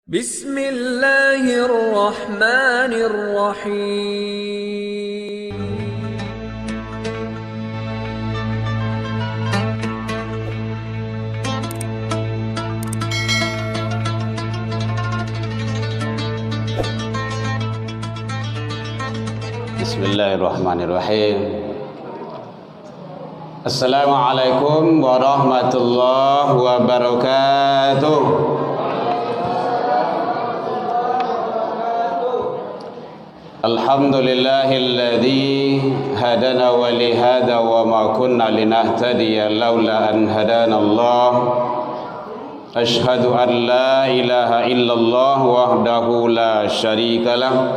Bismillahirrahmanirrahim. Bismillahirrahmanirrahim. Assalamualaikum warahmatullahi wabarakatuh. Alhamdulillahilladzi hadana wa lihada wa ma kunna linahtadiya laula an hadanallah. Ashhadu an la ilaha illallah wahdahu la syarika lah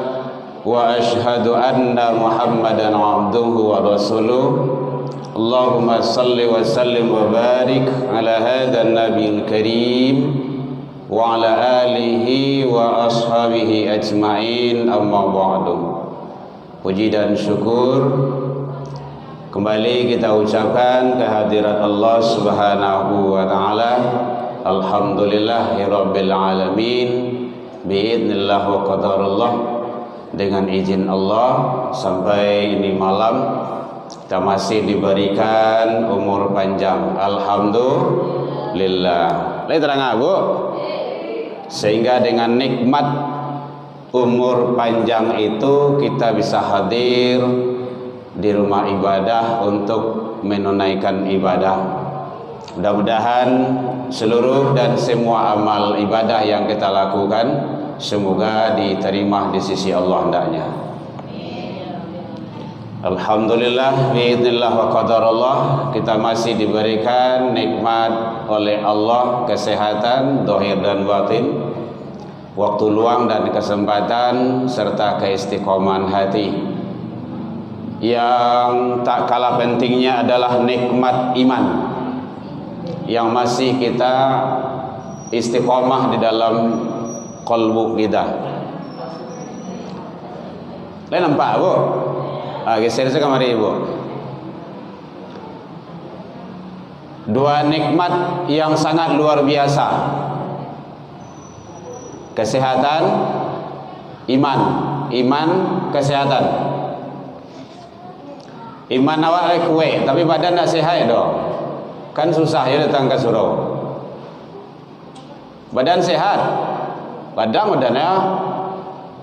wa ashhadu anna Muhammadan abduhu wa rasuluh. Allahumma salli wa sallim wa barik ala hadzal nabiyil karim wa ala alihi wa ashabihi ajma'in, amma ba'du. Puji dan syukur kembali kita ucapkan kehadirat Allah Subhanahu wa taala. Alhamdulillahirabbil alamin, biidznillah wa qadarullah. Dengan izin Allah, sampai ini malam kita masih diberikan umur panjang. Alhamdulillah. Lihat terang Bu. Sehingga dengan nikmat umur panjang itu kita bisa hadir di rumah ibadah untuk menunaikan ibadah. Mudah-mudahan seluruh dan semua amal ibadah yang kita lakukan semoga diterima di sisi Allah hendaknya. Alhamdulillah, biidznillah wa qadarullah, kita masih diberikan nikmat oleh Allah, kesehatan zahir dan batin, waktu luang dan kesempatan, serta keistiqomahan hati. Yang tak kalah pentingnya adalah nikmat iman yang masih kita istiqomah di dalam qalbu kita. Lain nampak Bu? Geser saya kemari Ibu. Dua nikmat yang sangat luar biasa. Kesehatan, iman. Iman, kesehatan. Iman awak kue, tapi badan tak sehat dong. Kan susah ya datang ke surau. Badan sehat, badannya,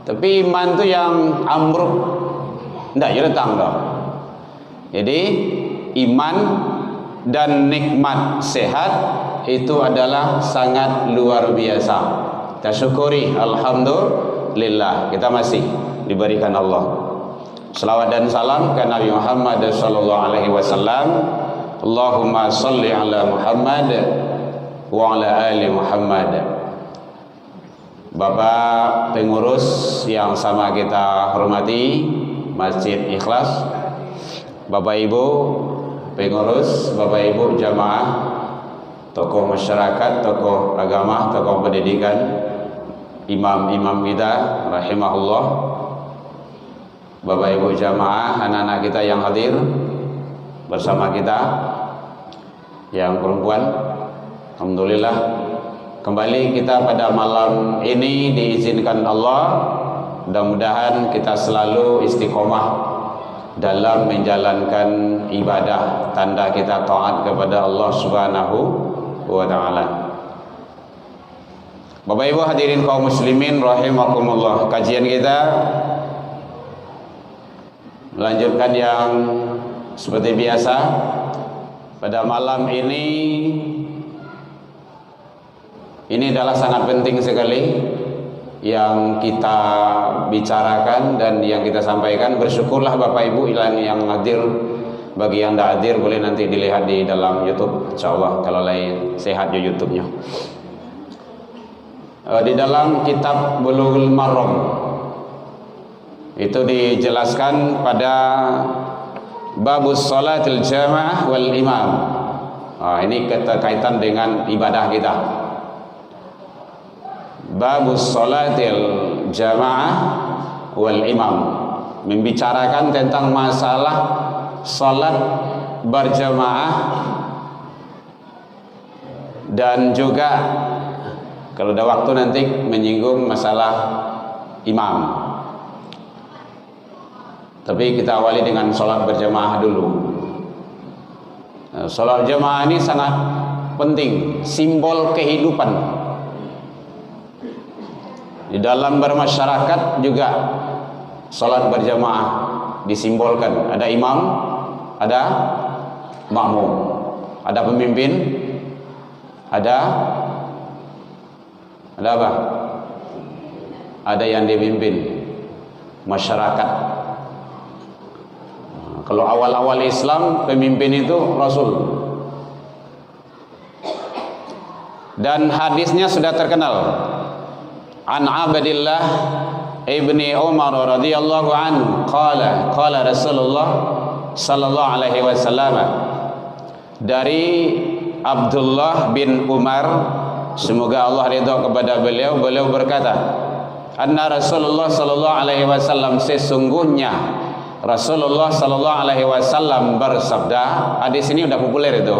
tapi iman tu yang ambruk. Ndak ya datang dah. Jadi iman dan nikmat sehat itu adalah sangat luar biasa. Kita syukuri, alhamdulillah, kita masih diberikan Allah. Selawat dan salam ke Nabi Muhammad sallallahu alaihi wasallam. Allahumma salli ala Muhammad wa ala ali Muhammad. Bapak pengurus yang sama kita hormati, Masjid Ikhlas, Bapak Ibu pengurus, Bapak Ibu jamaah, tokoh masyarakat, tokoh agama, tokoh pendidikan, imam-imam kita rahimahullah, Bapak Ibu jamaah, anak-anak kita yang hadir bersama kita yang perempuan. Alhamdulillah, kembali kita pada malam ini diizinkan Allah. Mudah-mudahan kita selalu istiqomah dalam menjalankan ibadah, tanda kita taat kepada Allah Subhanahu wa taala. Bapak Ibu hadirin kaum muslimin rahimakumullah, kajian kita melanjutkan yang seperti biasa. Pada malam ini adalah sangat penting sekali yang kita bicarakan dan yang kita sampaikan. Bersyukurlah Bapak Ibu yang hadir. Bagi yang tidak hadir boleh nanti dilihat di dalam YouTube, insyaallah kalau lain sehat di YouTube-nya. Di dalam kitab Bulughul Maram itu dijelaskan pada babus salatil jamaah wal imam. Ini kaitan dengan ibadah kita. Babus salatil jamaah wal imam, membicarakan tentang masalah salat berjamaah dan juga Kalau ada waktu nanti menyinggung masalah imam. Tapi kita awali dengan sholat berjamaah dulu. Nah, sholat jamaah ini sangat penting, simbol kehidupan. Di dalam bermasyarakat juga sholat berjamaah disimbolkan. Ada imam, ada makmum, ada pemimpin, ada apa? Ada yang dipimpin, masyarakat. Kalau awal-awal Islam, pemimpin itu Rasul. Dan hadisnya sudah terkenal. An Abdillah ibni Umar radhiyallahu anhu qala Rasulullah sallallahu alaihi wasallam, dari Abdullah bin Umar, semoga Allah ridha kepada beliau berkata, anna Rasulullah sallallahu alaihi wasallam, sesungguhnya Rasulullah sallallahu alaihi wasallam bersabda. Hadis ini udah populer itu.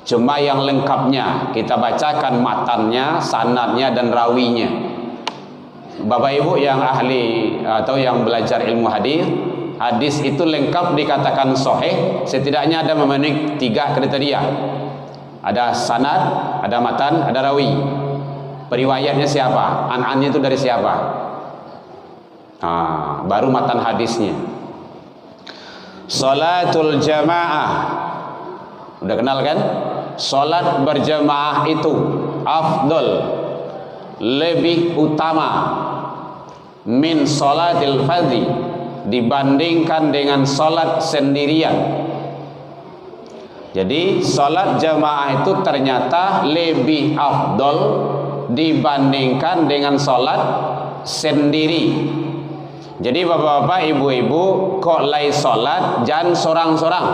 Cuma yang lengkapnya kita bacakan matannya, sanadnya dan rawinya. Bapak Ibu yang ahli atau yang belajar ilmu hadis, hadis itu lengkap dikatakan sahih setidaknya ada memenuhi 3 kriteria. Ada sanad, ada matan, ada rawi. Periwayatnya siapa? An-annya itu dari siapa? Baru matan hadisnya. Salatul jamaah, udah kenal kan? Salat berjamaah itu afdal, lebih utama, min salatil fardhi, dibandingkan dengan salat sendirian. Jadi salat jamaah itu ternyata lebih afdal dibandingkan dengan salat sendiri. Jadi bapak-bapak, ibu-ibu, kok lay salat jangan sorang-sorang,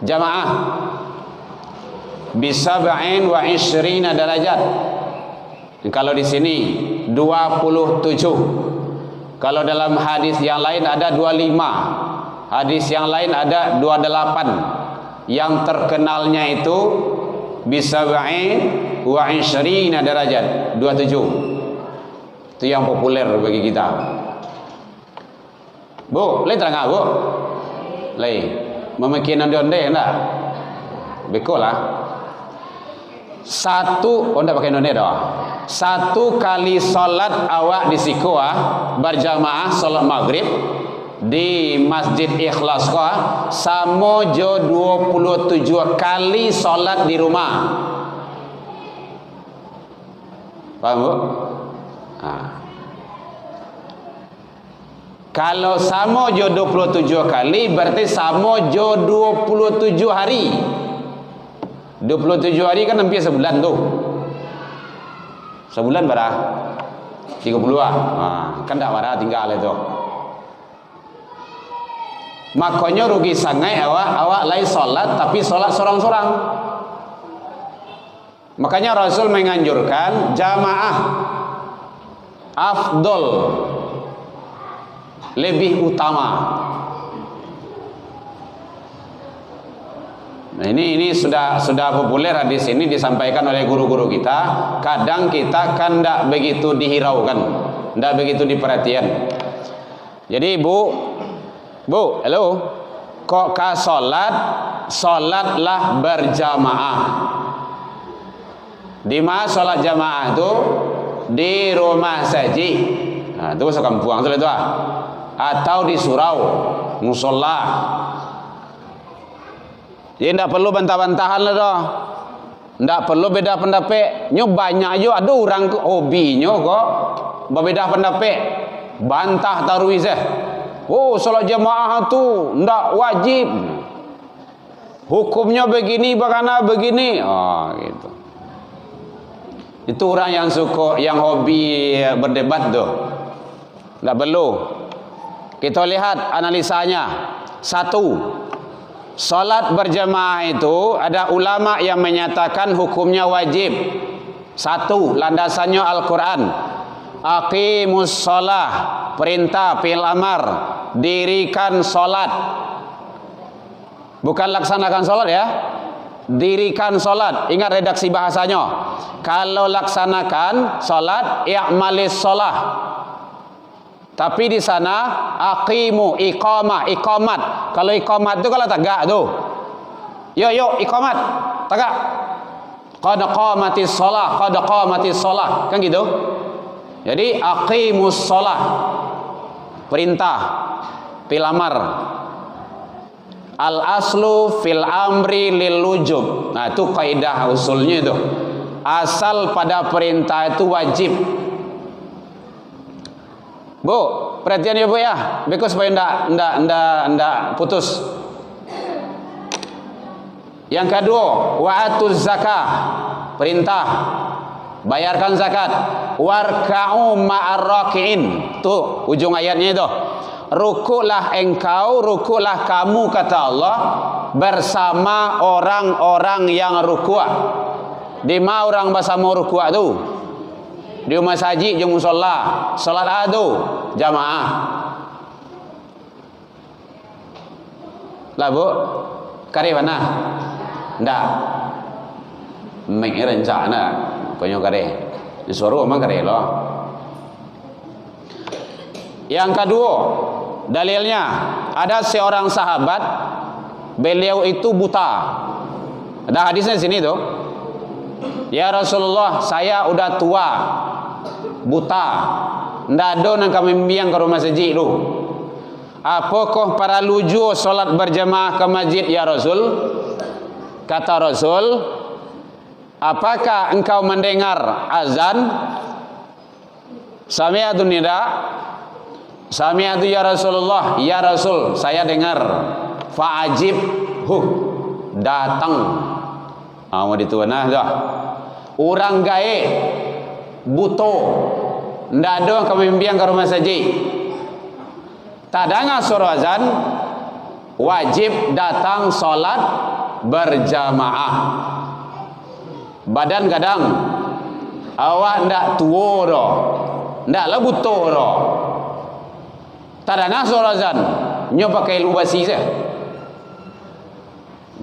jamaah bisa ba'in wa isyrina derajat. Kalau di sini 27. Kalau dalam hadis yang lain ada 25. Hadis yang lain ada 28. Yang terkenalnya itu bisa ba'in wa isyrina derajat, 27. Itu yang populer bagi kita. Bu, lay terang Bu? Lay. Memakin onde-onde enggak? Betul lah. Enggak pakai onde doa. 1 kali salat awak di sikoah berjamaah salat maghrib di Masjid Ikhlas sama jo 27 kali salat di rumah. Paham Bu? Kalau sama jo 27 kali berarti sama jo 27 hari. 27 hari kan hampir sebulan tuh. Sebulan berapa? 30-an. Kan tak berapa tinggal itu. Makanya rugi sangai awak lay salat tapi salat sorang-sorang. Makanya Rasul menganjurkan jamaah afdol, lebih utama. Nah, ini sudah populer hadis ini disampaikan oleh guru-guru kita. Kadang kita kan tidak begitu dihiraukan, tidak begitu diperhatian. Jadi bu, halo, kok ka salatlah berjamaah. Di mana salat jamaah itu? Di rumah saja. Nah, itu sekampung itu atau di surau, musola. Jadi tidak perlu bantah-bantahan lah dah. Tidak perlu beda pendapat. Nyo banyak aja ada orang hobinya kok berbeda pendapat. Bantah taruh izah. Oh, salat jamaah tu tidak wajib. Hukumnya begini, bagaimana begini. Gitu. Itu orang yang suka, yang hobi berdebat tu. Tidak perlu. Kita lihat analisanya. 1. Salat berjamaah itu ada ulama yang menyatakan hukumnya wajib. 1. Landasannya Al-Quran. Aqimus shalah, perintah fi'il amar, dirikan salat. Bukan laksanakan salat ya. dirikan solat. Ingat redaksi bahasanya. Kalau laksanakan solat, i'malis solah. Tapi di sana aqimu, iqamah, iqamat. Kalau iqamat itu kalau tegak tuh. Yuk iqamat, tegak. Qad qamatis shalah, qad qamatis shalah. Kan gitu. Jadi aqimus shalah. Perintah, pilamar. Al aslu fil amri lil wujub. Nah, itu kaidah usulnya itu. Asal pada perintah itu wajib. Bu, perhatian ya Bu ya. Because supaya ndak putus. Yang kedua, wa'atuz zakah, perintah bayarkan zakat. Warka'u ma'ar raki'in. Tuh ujung ayatnya itu. Rukuklah engkau, rukuklah kamu kata Allah bersama orang-orang yang rukuk. Di mana orang bersama rukuk tu? Di masjid jeung musalla, salat adu jamaah. Lah Bu, kare mana? Ndak. Mek rencana konyo kare. Disuruh emang kare lo. Yang kedua, dalilnya ada seorang sahabat, beliau itu buta. Ada hadisnya di sini tuh. Ya Rasulullah, saya udah tua, buta, ndak ada nang kami biang ke rumah masjid lu. Apakah para luju solat berjamaah ke masjid ya Rasul? Kata Rasul, apakah engkau mendengar azan? Sami'atu nida. Sami'atu ya Rasulullah. Ya Rasul, saya dengar. Fa'ajib datang. Mau dituanah dah. Orang gae buto ndak ada kami biang ke rumah saji. Tadanga suruh azan wajib datang solat berjamaah. Badan kadang awak ndak tua dah, ndak lah buto dah. Tadanga suruh azan nyo pakai lu basi je.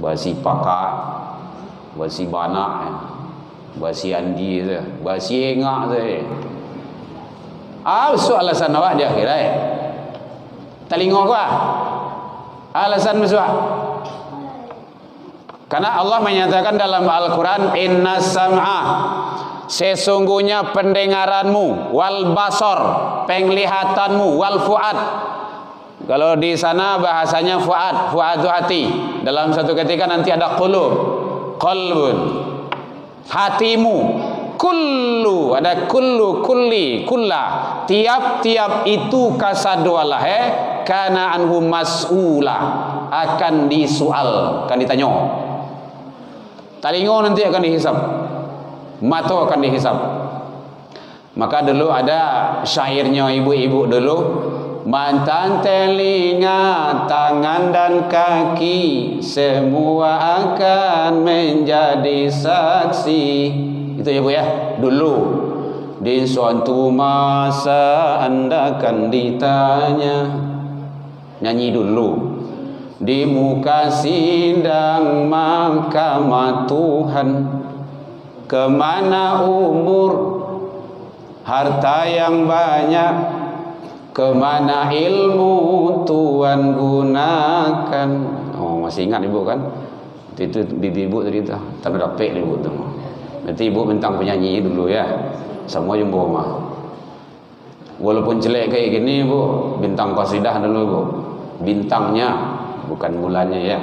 Basi pakak, basi banak, basi andi je, basi engak je. So alasan awak dia kira telinga gua alasan mesua. Karena Allah menyatakan dalam Al-Quran, inna sam'a, sesungguhnya pendengaranmu, wal basor, penglihatanmu, wal fuad. Kalau di sana bahasanya fuad, fuad itu hati. Dalam satu ketika nanti ada qulub, qalbun, hatimu, kullu, ada kullu, kulli, kulla, tiap-tiap itu kasadualah kana anhu mas'ula, akan disual, akan ditanya. Telinga nanti akan dihisap, mata akan dihisap. Maka dulu ada syairnya ibu-ibu dulu, mantan telinga, tangan dan kaki semua akan menjadi saksi. Itu ya Bu ya, dulu di suatu masa Anda akan ditanya, nyanyi dulu di muka sidang mahkamah Tuhan, kemana umur, harta yang banyak, kemana ilmu Tuhan gunakan. Oh, masih ingat ibu kan? Itu bibi ibu tadi tu, tak dapet ibu tu. Nanti ibu bintang penyanyi dulu ya, semua jumbo mah. Walaupun jelek kayak gini bu, bintang qasidah dulu bu, bintangnya bukan bulannya ya.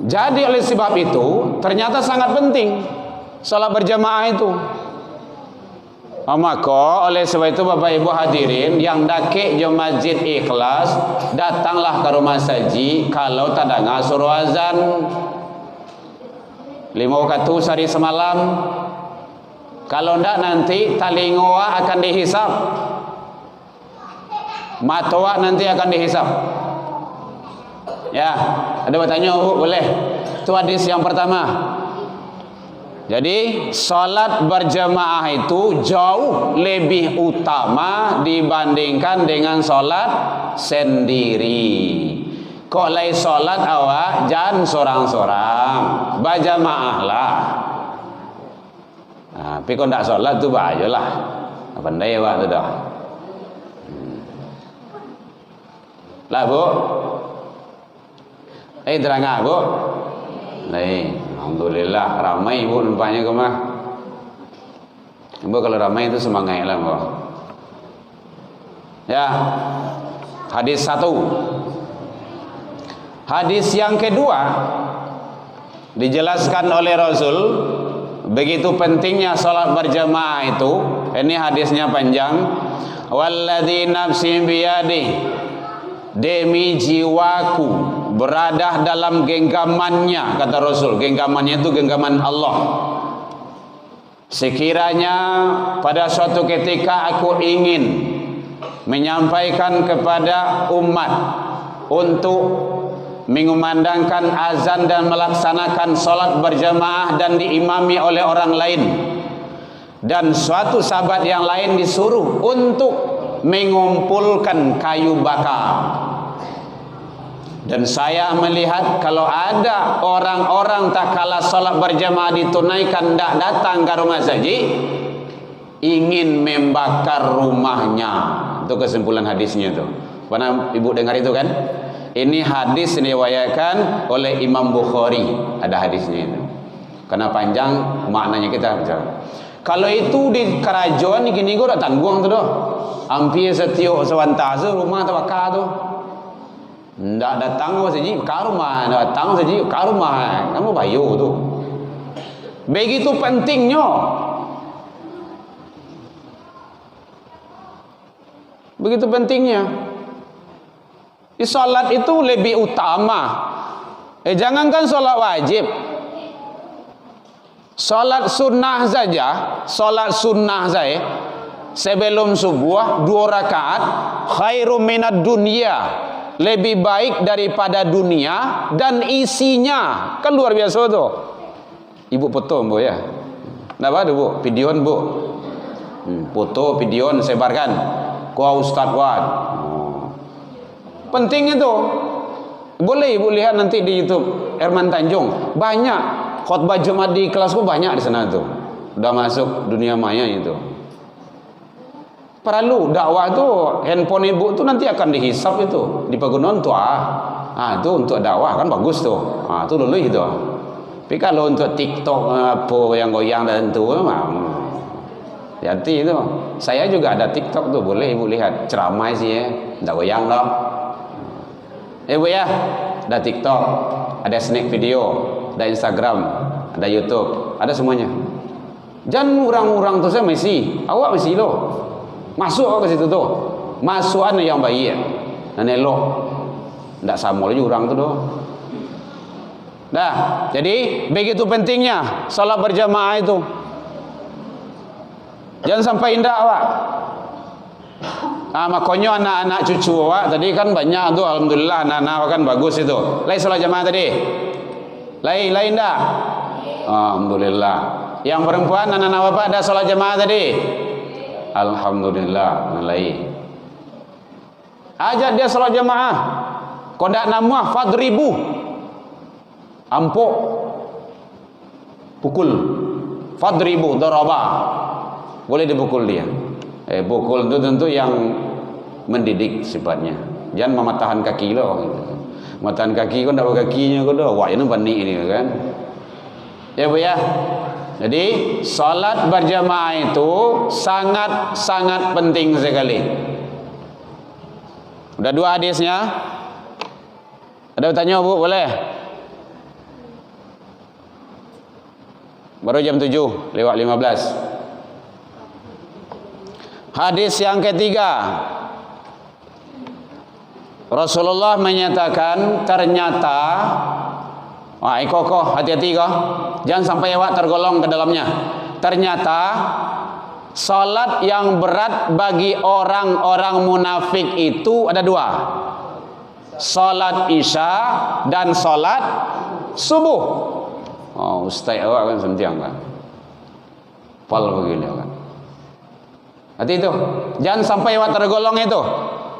Jadi oleh sebab itu ternyata sangat penting salat berjamaah itu. Maka oleh sebab itu Bapak Ibu hadirin yang dakik jom masjid ikhlas, datanglah ke rumah saji kalau tak dengar suruh azan 5 waktu sehari semalam. Kalau ndak nanti telinga akan dihisap, mata nanti akan dihisap. Ya, ada bertanya Bu, boleh. Itu hadis yang pertama. Jadi salat berjamaah itu jauh lebih utama dibandingkan dengan salat sendiri. Kok lai salat awak jangan sorang-sorang. berjamaah lah. Tapi kalau tak solat tu bahaya lah. Pandai awak tu dah. Lah bu. Terang bu. Alhamdulillah ramai bu nampaknya ke mah. Bu kalau ramai itu semangat lah bu. Ya. Hadis 1. Hadis yang kedua dijelaskan oleh Rasul begitu pentingnya salat berjamaah itu. Ini hadisnya panjang. Walladzi nafsi biyadi, demi jiwaku berada dalam genggamannya, kata Rasul. Genggamannya itu genggaman Allah. Sekiranya pada suatu ketika aku ingin menyampaikan kepada umat untuk mengumandangkan azan dan melaksanakan salat berjamaah dan diimami oleh orang lain, dan suatu sahabat yang lain disuruh untuk mengumpulkan kayu bakar, dan saya melihat kalau ada orang-orang tak kala salat berjamaah ditunaikan tak datang ke rumah saji, ingin membakar rumahnya. Itu kesimpulan hadisnya tu. Pernah ibu dengar itu kan? Ini hadis diriwayatkan oleh Imam Bukhari. Ada hadisnya itu. Karena panjang maknanya kita bicara. Kalau itu di kerajaan ni gini gua dah tanggung tu dah. Hampir setiap sewantase rumah terbakar tu. Ndak datang saja ke rumah, datang saja ke rumah. Kamu bayu tu. Begitu pentingnya. Begitu pentingnya. Salat itu lebih utama. Jangankan salat wajib. Salat sunnah saja, salat sunnah saya sebelum subuh 2 rakaat khairum minad dunya, lebih baik daripada dunia dan isinya. Kan luar biasa tu. Ibu foto bu ya. Napa tu bu? Videon bu. Foto videon sebarkan. Kau Ustaz Wad. Penting itu. Boleh ibu lihat nanti di YouTube Herman Tanjung. Banyak khutbah Jumat di kelasku, banyak di sana tu. Udah masuk dunia maya itu. Perlu dakwah tu, handphone ibu tu nanti akan dihisap itu, di pegunungan tu itu untuk dakwah kan bagus tu. Tu dulu itu. Tapi kalau untuk TikTok apa yang goyang dan tu hati itu. Saya juga ada TikTok tu, boleh ibu lihat ceramah sih ya, tak goyang dah. Bu ya, ada TikTok, ada snack video, ada Instagram, ada YouTube, ada semuanya. Jangan orang-orang tu saya mesti, awak mesti lo masuk ke situ tu, masukan yang baik, dan elok, tidak sama lagi orang tu doh. Dah, jadi begitu pentingnya salat berjamaah itu. Jangan sampai indah awak. Makanya anak-anak cucu awak tadi kan banyak tu, alhamdulillah anak-anak awak kan bagus itu. Lain salat jamaah tadi. Lain dah. Alhamdulillah. Yang perempuan anak-anak bapak ada salat jamaah tadi. Alhamdulillah. Lain. Ajak dia salat jamaah. Kau ndak nama fadribu. Ampuk. Pukul. Fadribu daraba. Boleh dipukul dia. Pukul itu tentu yang mendidik sifatnya. Jangan mematahan kaki lo. Mematahan kaki kau ndak kakinya kau dah. Wah ini panik ini kan. Ya bu ya. Jadi salat berjamaah itu sangat-sangat penting sekali. Udah 2 hadisnya. Ada bertanya bu? Boleh. Baru jam 7 lewat 15. Hadis yang ketiga, Rasulullah menyatakan ternyata, kokoh hati-hati kau, jangan sampai awak tergolong ke dalamnya. Ternyata salat yang berat bagi orang-orang munafik itu ada 2, salat isya dan salat subuh. Ustaz awak kan sentiang kan, pal begini kan. Hati itu, jangan sampai awak tergolong itu.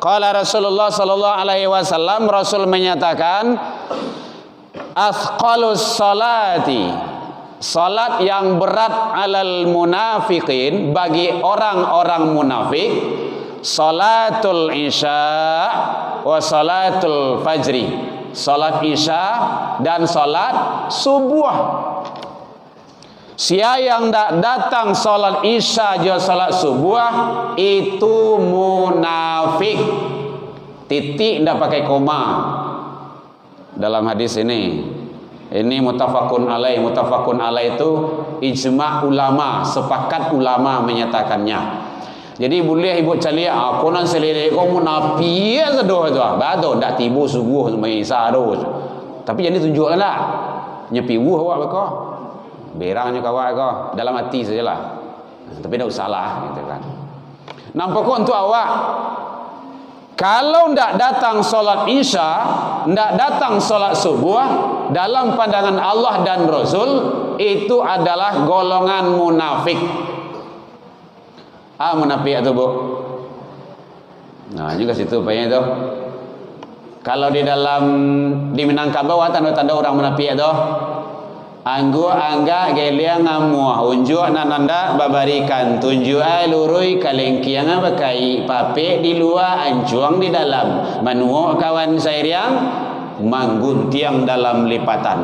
Qala Rasulullah sallallahu alaihi wasallam, Rasul menyatakan Asqalus salati, salat yang berat alal munafiqin, bagi orang-orang munafik, salatul isya wa salatul fajri, salat isya dan salat subuh. Siapa yang tak datang salat isya dan salat subuh itu munafik. Titik ndak pakai koma dalam hadis ini. Ini muttafaqun alaih. Muttafaqun alaih itu ijma' ulama, sepakat ulama menyatakannya. Jadi boleh ibu cari aku nan selere kau munafi ya sedoh tu. Bado ndak tibu subuh mai isa tu. Tapi jadi tunjukkanlah nyepi wuh awak beko. Berangnya kawak kau dalam hati sajalah. Tapi tak usahlah gitu kan. Nampak kau untuk awak kalau ndak datang solat isya, ndak datang solat subuh, dalam pandangan Allah dan Rasul itu adalah golongan munafik. Munafik itu bu. Nah juga situ payah itu. Kalau di Minangkabau tanda-tanda orang munafik itu. Anggu angga geliang ngamuah unjuk nananda babarikan tunjuk lurui kalengkiang bakai pape di luar ancuang di dalam manuo kawan sairiang mangguntiang dalam lipatan.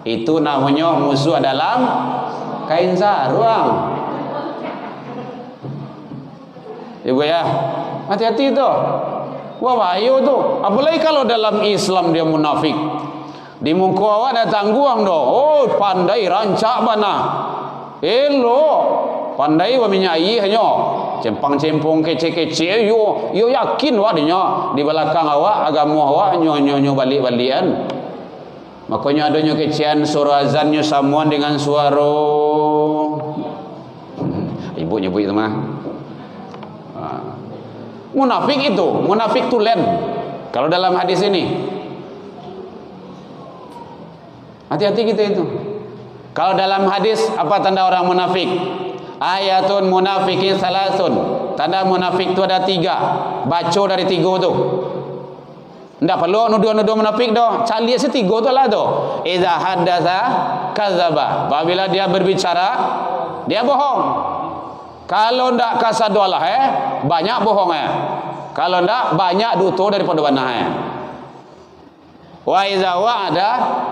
Itu namanya musuh dalam kain sarung. Ibu ya, hati-hati tu. Wah bahaya tu. Apalagi kalau dalam Islam dia munafik. Di muka awak dah tangguang doh. Oh pandai rancak bana. Pandai wa minyai hanya. Cempang-cempong kece-kece yo yakin wadinya di belakang awak agama awak nyo balik-balian. Makanya adanya kecean suara azannya samuan dengan suara ibu nyebut itu mah. Munafik itu, munafik tulen. Kalau dalam hadis ini hati-hati kita itu. Kalau dalam hadis apa tanda orang munafik? Ayatun munafikin salasun. Tanda munafik itu ada 3. Baca dari 3 tu. Tidak perlu nuduh-nuduh munafik dah. Cari si 3 tu lah tu. Iza haddatha kadzaba. Apabila dia berbicara, dia bohong. Kalau tidak kasadulah banyak bohong Kalau tidak banyak duto daripada benar Wa iza wa'ada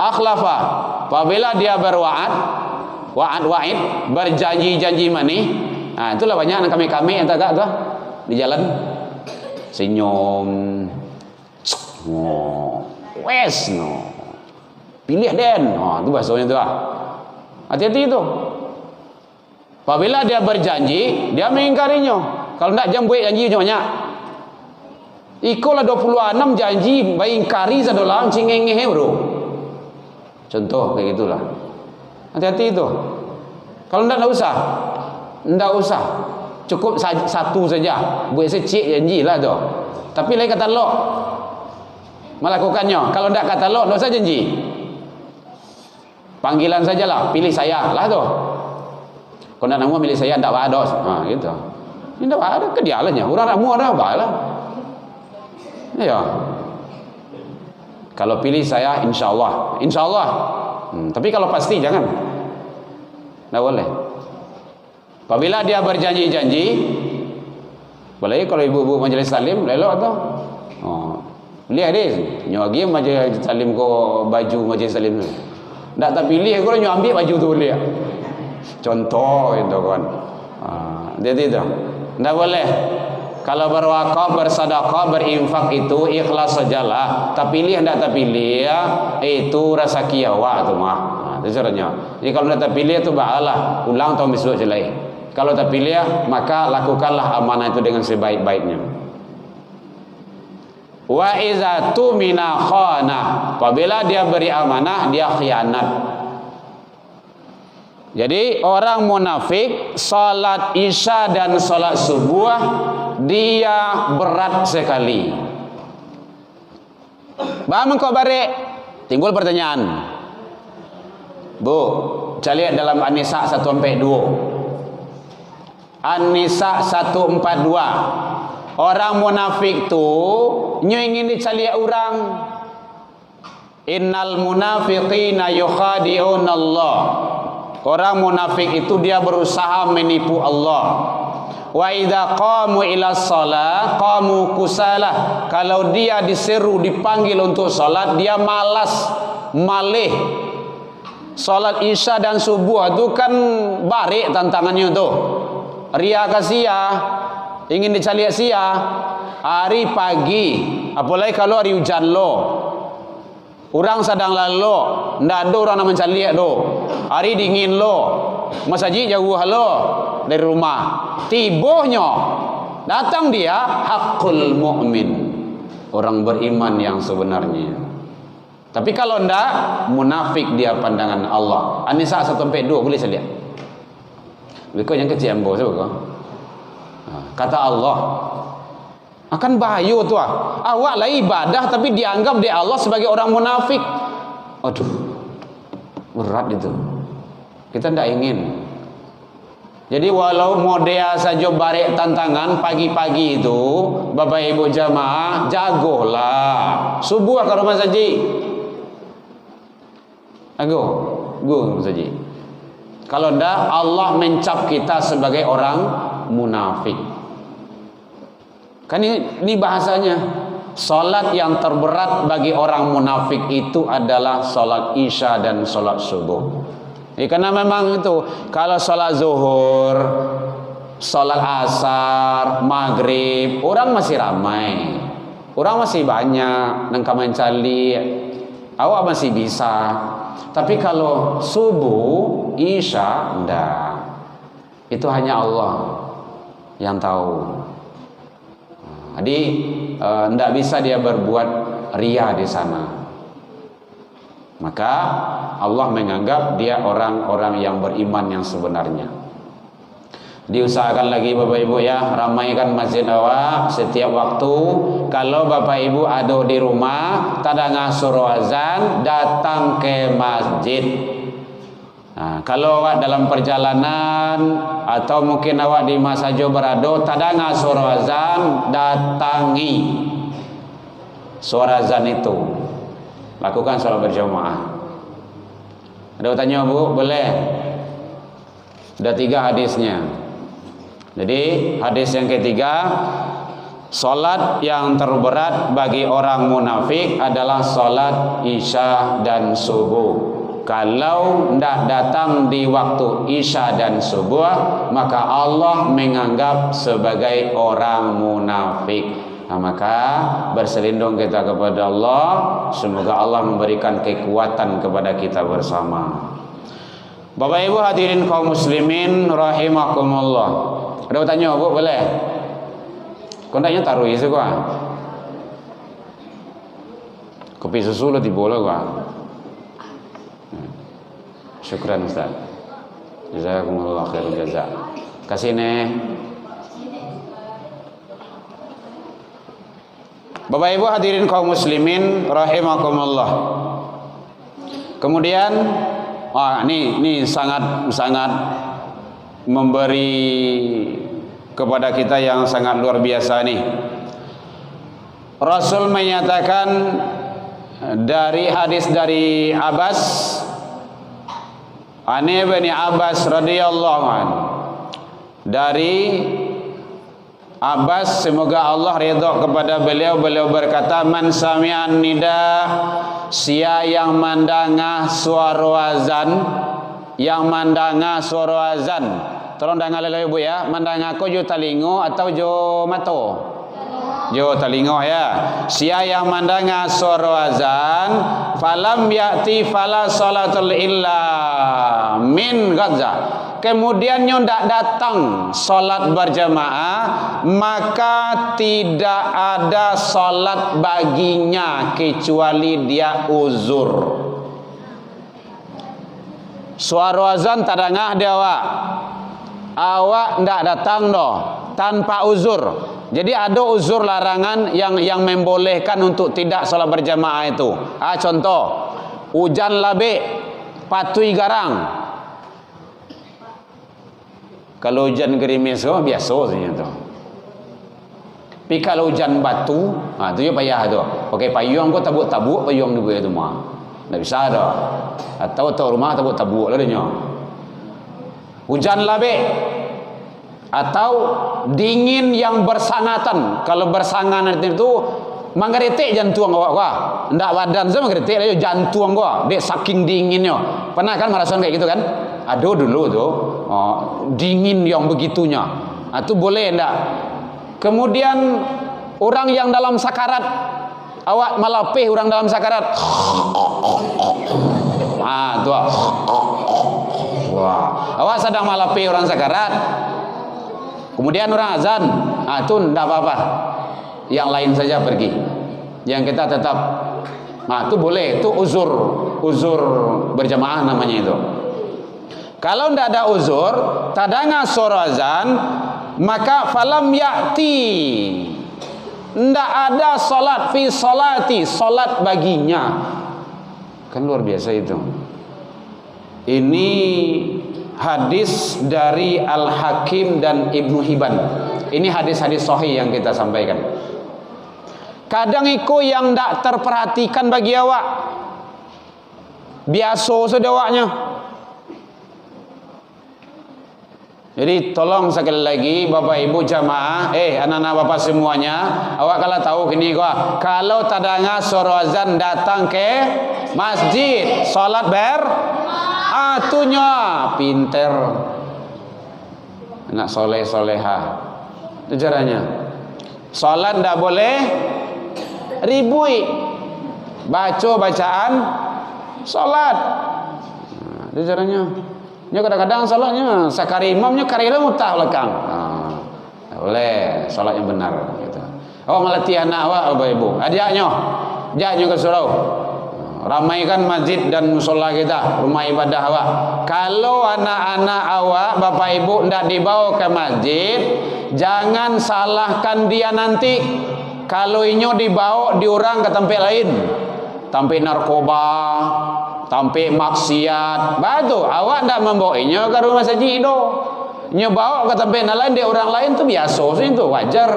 akhlafa. Apabila dia berwa'ad, wa'id, berjanji-janji manis. Nah, itulah banyak kami yang tagak tu di jalan. Senyum. Wes no. Pilih den. Itu bahasanya tu lah. Hati-hati tu. Apabila dia berjanji, dia mengingkarinya. Kalau tidak jangan buat janji banyak. Ikolah 26 janji mengingkari sadolam cingengeh bro. Contoh kayak gitulah. Hati-hati itu. Kalau tidak usah. Tidak usah. Cukup satu saja. Buat secik janji lah tu. Tapi lain kata lo melakukannya. Kalau tidak kata lo, tidak usah janji. Panggilan sajalah. Pilih saya lah tu. Kalau tidak nama pilih saya, tidak ada. Gitu. Ini tidak ada kedialannya. Orang ramu ada apa lah. Ya. Kalau pilih saya insyaallah. Tapi kalau pasti jangan. Tak boleh. Apabila dia berjanji-janji, boleh kalau ibu-ibu majlis salim, lelok tu. Lihat dia, nyuagi majlis salim ko baju majlis salim tu. Tak pilih ko nyu ambil baju tu boleh. Contoh itu kan. Jadi tu. Tak boleh. Kalau berwakaf, bersedekah, berinfak itu ikhlas sajalah. Terpilih tidak terpilih itu rasa kiawa tu mah. Itu caranya. Jadi kalau tidak terpilih itu ba'alah, ulang tahun besok jelai. Kalau terpilih maka lakukanlah amanah itu dengan sebaik-baiknya. Wa iza tumina khana. Apabila dia beri amanah, dia khianat. Jadi orang munafik salat isya dan salat subuh dia berat sekali. Bang kau balik. Timbul pertanyaan. Bu, cari dalam An-Nisa 142. An-Nisa 142. Orang munafik tu ingin dicari orang. Innal munafiqina yukhadi'una Allah. Orang munafik itu dia berusaha menipu Allah. Wa idza qamu ila shalah qamu kusalah. Kalau dia diseru, dipanggil untuk salat, dia malas, malih. Salat Isya dan subuh itu kan barik tantangannya tu. Ria kasia, ingin dicaliak sia. Hari pagi, apalagi kalau hari hujan lo. Orang sedang lalu, ndak ada orang nak mencaliak do. Hari dingin lo, masjid jauh lo dari rumah. Tibohnya datang dia hakul mukmin, orang beriman yang sebenarnya. Tapi kalau ndak, munafik dia pandangan Allah. An-Nisa 1-2 boleh saya lihat. Biko yang kecil ambo siapa? Kata Allah, akan bahaya tu awak lah ibadah tapi dianggap di Allah sebagai orang munafik. Aduh, berat itu. Kita tidak ingin. Jadi walau modea saja barik tantangan pagi-pagi itu, Bapak Ibu jamaah, jagolah. Subuh ke rumah saji. Go saji. Kalau tidak, Allah mencap kita sebagai orang munafik. Kan ini bahasanya. Salat yang terberat bagi orang munafik itu adalah salat Isya dan salat subuh. Karena memang itu, kalau salat zuhur, salat asar, maghrib, orang masih ramai, orang masih banyak, nangka mencali, awak masih bisa. Tapi kalau subuh, Isya, enggak. Itu hanya Allah yang tahu. Jadi tidak bisa dia berbuat ria di sana. Maka Allah menganggap dia orang-orang yang beriman yang sebenarnya. Diusahakan lagi Bapak Ibu ya, ramaikan masjid awak setiap waktu. Kalau Bapak Ibu ada di rumah, tada ngasur azan, datang ke masjid. Nah, kalau awak dalam perjalanan atau mungkin awak di masa jo berado, tada ngasur azan, datangi suara azan itu. Lakukan salat berjamaah. Ada tanya Bu? Boleh. Ada 3 hadisnya. Jadi hadis yang ketiga, salat yang terberat bagi orang munafik adalah salat Isya dan subuh. Kalau tidak datang di waktu Isya dan subuh, maka Allah menganggap sebagai orang munafik. Nah, maka berselindung kita kepada Allah. Semoga Allah memberikan kekuatan kepada kita bersama. Bapak Ibu hadirin kaum muslimin rahimakumullah. Ada bertanya Bu? Boleh? Kontaknya taruh isu gua. Kopi susu lo di bola gua. Syukran Ustaz. Jazakumullah khairul jazak. Kasih nih. Bapak Ibu hadirin kaum muslimin rahimakumullah. Kemudian ini sangat memberi kepada kita yang sangat luar biasa nih. Rasul menyatakan dari hadis dari Abbas, Ani bin Abbas radhiyallahu anhu, dari Abbas, semoga Allah ridha kepada beliau berkata, man sami'an nida, sia yang mandangah suara azan, tolong dengar lelaki Bu ya, mandangah ko jo talingo atau jo mato? Jo talingo ya. Sia yang mandangah suara azan, falam ya'ti fala salatul illa min ghadza. Kemudian tidak datang solat berjamaah, maka tidak ada solat baginya kecuali dia uzur. Suara azan tadangah dia awak tidak datang doh tanpa uzur. Jadi ada uzur larangan yang membolehkan untuk tidak solat berjamaah itu. Contoh, hujan labik, patui garang. Kalau hujan gerimis biasa saja tu. Tapi kalau hujan batu, tu je payah tu. Pakai payung kau tabuk-tabuk payung dia tu mah. Tak bisa dah. Atau rumah tabuk-tabuk lah dia. Hujan labik. Atau dingin yang bersangatan. Kalau bersangan itu manggeretek jantung awak gua. Ndak badan saya manggeretek aja jantung gua. Dek saking dinginnya. Pernah kan merasakan kayak gitu kan? Aduh dulu tu. Dingin yang begitunya. Itu boleh ndak? Kemudian orang yang dalam sakarat, awak malapih orang dalam sakarat. Tu. Wah, awak sedang malapih orang sakarat. Kemudian orang azan, itu tidak apa-apa. Yang lain saja pergi. Yang kita tetap, itu boleh. Itu uzur berjamaah namanya itu. Kalau tidak ada uzur, tadanga suara azan, maka falam ya'ti, tidak ada salat fi salati, salat baginya. Kan luar biasa itu. Ini hadis dari Al-Hakim dan Ibnu Hibban. Ini hadis-hadis sahih yang kita sampaikan. Kadang iko yang tak terperhatikan bagi awak, biasa sedawaknya. Jadi tolong sekali lagi Bapak Ibu jamaah, anak-anak Bapak semuanya, awak kalau tahu gini gua, kalau tadanga suara azan datang ke masjid, salat atunya pinter, anak soleh soleha, itu caranya. Salat ndak boleh ribui, baca bacaan salat, itu caranya. Nya kadang-kadang salatnya sakari imamnya karila mutah belakang. Boleh salatnya benar gitu. Awak melatih anak awak Bapak Ibu. Ajaknya ke surau. Ramaikan masjid dan musola kita, rumah ibadah awak. Kalau anak-anak awak Bapak Ibu hendak dibawa ke masjid, jangan salahkan dia nanti. Kalau inyo dibawa diorang ke tempat lain, tempat narkoba, tampi maksiat, batu awak ndak membawanya ke rumah saji itu, nyebawa ke tempat lain di orang lain tu biasa sih itu wajar.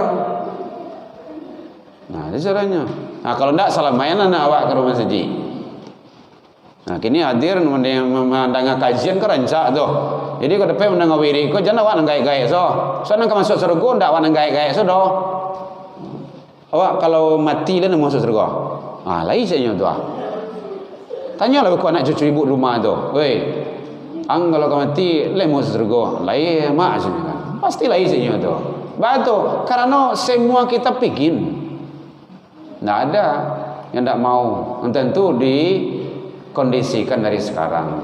Nah, itu caranya. Nah, kalau ndak salah main anak awak ke rumah saji. Nah, kini hadir memandang kajian kerencak tu. Jadi kalau depan mendengar wiri, kau jangan awak nenggai-gai so. Soalnya kau masuk surga ndak awak nenggai-gai so doh. Awak kalau mati lah nak masuk surga. Lain saja tu. Tanyalah aku anak cucu ibu rumah tu. Wei, kalau kau mati, lemu surga. Lain mak sini kan. Pasti lain sini tu. Batu, karena semua kita pingin. Tak ada yang tak mau. Tentu dikondisikan dari sekarang.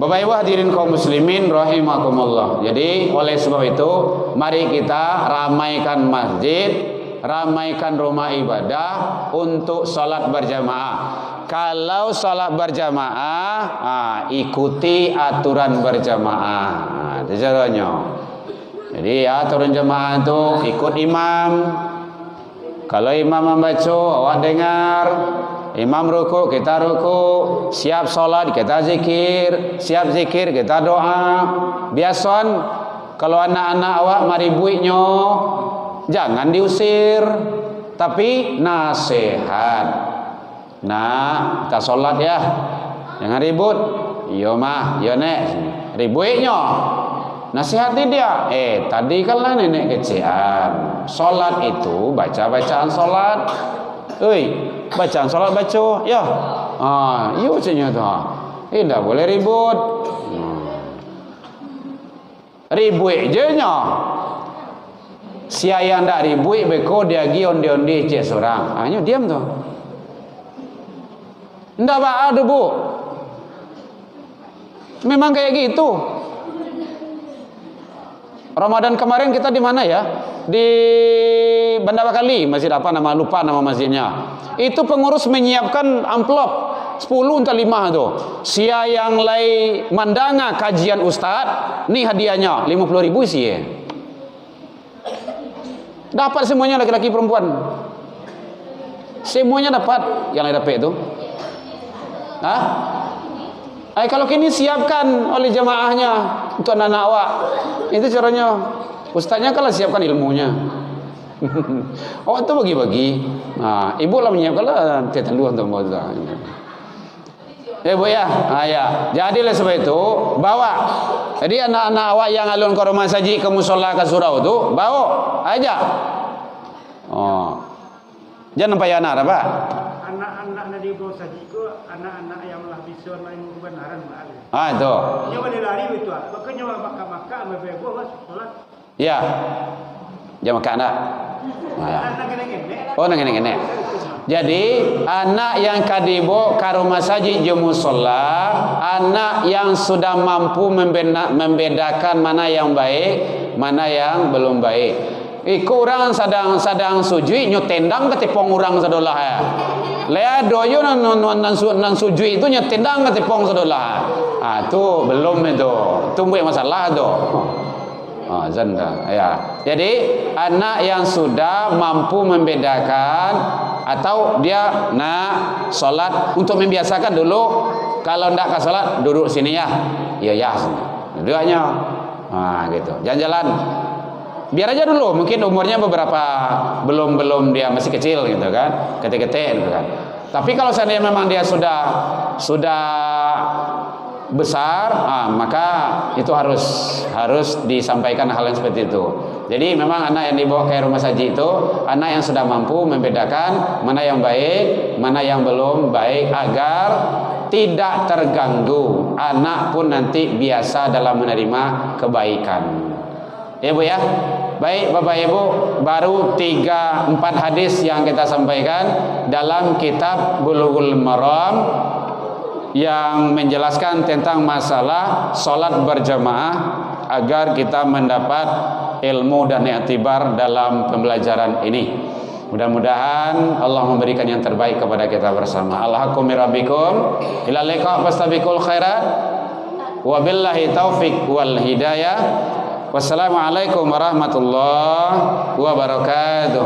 Bapak Ibu hadirin kaum muslimin rahimakumullah. Jadi oleh sebab itu, mari kita ramaikan masjid, ramaikan rumah ibadah untuk salat berjamaah. Kalau salat berjamaah, ikuti aturan berjamaah. Itu caranya. Jadi aturan jamaah itu ikut imam. Kalau imam membaca, awak dengar. Imam ruku, kita ruku. Siap salat, kita zikir. Siap zikir, kita doa. Biasan kalau anak-anak awak mari buiknya, jangan diusir, tapi nasihat. Nah, kita solat ya, jangan ribut. Yo mah, yo nek, ributnya. Nasihati dia. Tadi kan lah nenek kecian. Solat itu baca bacaan solat. Bacaan solat baca. Ya, yo cenya tu. Tidak boleh ribut. Ribut je nya. Siapa yang tak ribut, beko dia gi onde-onde cek seorang. Hanya diam tu. Ndak ada bu. Memang kayak gitu. Ramadan kemarin kita di mana ya? Di Bandar-Kali, masjid apa nama, lupa nama masjidnya. Itu pengurus menyiapkan amplop 10 entah 5 tu. Sia yang lai mandanga kajian ustaz, ni hadiahnya 50.000 sih. Dapat semuanya laki-laki perempuan. Semuanya dapat yang lain dapat itu. Kalau kini siapkan oleh jamaahnya untuk anak-anak awak. Itu caranya. Ustaznya kalau siapkan ilmunya. Oh, itu bagi-bagi. Nah, ibu lah menyiapkan lah tetalu untuk mauzah. Bu ya, ya. Jadi oleh sebab itu bawa. Jadi anak-anak awak yang alun ke rumah saji ke musola ke surau tu bawa aja. Oh, jangan payah anak apa? Anak-anak dari bawah saji itu anak-anak yang lah bisa main kebenaran Pak. Itu. Nyawa dia lari itu. Maka nyawa maka mebebo mas solat. Ya. Jangan makan anak. Oh, nenek-nenek. Jadi anak yang kadibo ke rumah saji je musola, anak yang sudah mampu membedakan mana yang baik, mana yang belum baik. Iku orang sadang sujui nyotendang ketipong orang sedolah ya. Lea doyo nan sujui itu nyotendang ketipong sedolah. Ah tu belum itu. Tunggu masalah tu. Zanda ya. Jadi anak yang sudah mampu membedakan atau dia nak solat untuk membiasakan dulu, kalau ndak ke solat duduk sini ya. Ya dua-duanya. Gitu. Jalan-jalan. Biar aja dulu, mungkin umurnya beberapa belum dia masih kecil gitu kan. Ketik-ketik gitu kan. Tapi kalau seandainya memang dia sudah besar, maka itu harus disampaikan hal yang seperti itu. Jadi memang anak yang dibawa ke rumah saji itu anak yang sudah mampu membedakan mana yang baik, mana yang belum baik, agar tidak terganggu. Anak pun nanti biasa dalam menerima kebaikan. Ya Bu ya. Baik Bapak Ibu, baru 3-4 hadis yang kita sampaikan dalam kitab Bulughul Maram yang menjelaskan tentang masalah solat berjamaah agar kita mendapat ilmu dan i'tibar dalam pembelajaran ini. Mudah-mudahan Allah memberikan yang terbaik kepada kita bersama. Alhaqu min rabbikum ila liqa fastabiqul khairat wa billahi taufik wal hidayah. Wassalamualaikum warahmatullahi wabarakatuh.